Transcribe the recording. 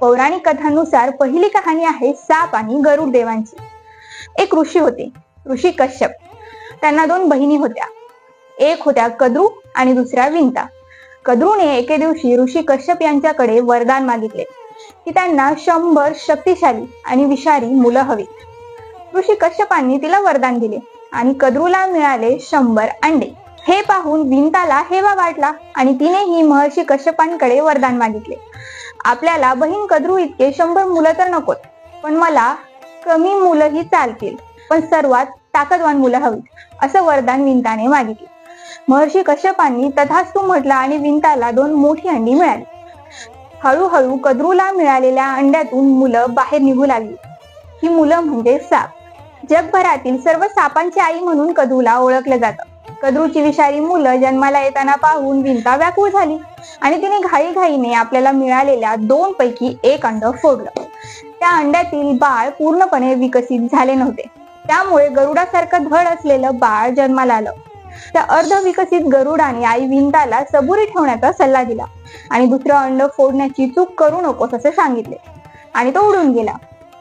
पौराणिक कथांनुसार पहिली कहाणी आहे साप आणि गरुड देवांची। एक ऋषी होते, ऋषी कश्यप। त्यांना 2 बहिणी होत्या, एक होत्या कद्रू आणि दुसऱ्या विंता। कद्रूने एके दिवशी ऋषी कश्यप यांच्याकडे वरदान मागितले की त्यांना 100 शक्तिशाली आणि विषारी मुलं हवीत। ऋषी कश्यपांनी तिला वरदान दिले आणि कद्रूला मिळाले 100 अंडे। हे पाहून विंताला हेवा वाटला आणि तिनेही महर्षी कश्यपांकडे वरदान मागितले, आपल्याला बहीण कद्रू इतके 100 मुलं तर नकोत, पण मला कमी मुलंही चालतील, पण सर्वात ताकदवान मुलं हवीत, असं वरदान विंताने मागितले। महर्षी कश्यपांनी तथास्तु म्हटलं आणि विंताला 2 मोठी अंडी मिळाली। हळूहळू कद्रूला मिळालेल्या अंड्यातून मुलं बाहेर निघू लागली। ही मुलं म्हणजे साप। जगभरातील सर्व सापांची आई म्हणून कद्रूला ओळखलं जातं। कद्रूची विषारी मुलं जन्माला येताना पाहून विंता व्याकुळ झाली आणि तिने घाईघाईने आपल्याला मिळालेल्या 2 पैकी 1 अंड फोडलं। त्या अंड्यातील बाळ पूर्णपणे विकसित झाले नव्हते, त्यामुळे गरुडासारखं धड असलेलं बाळ जन्माला आलं। त्या अर्धविकसित गरुडाने आई विंताला सबुरी ठेवण्याचा सल्ला दिला आणि दुसरं अंड फोडण्याची चूक करू नकोस असे सांगितले आणि तो उडून गेला।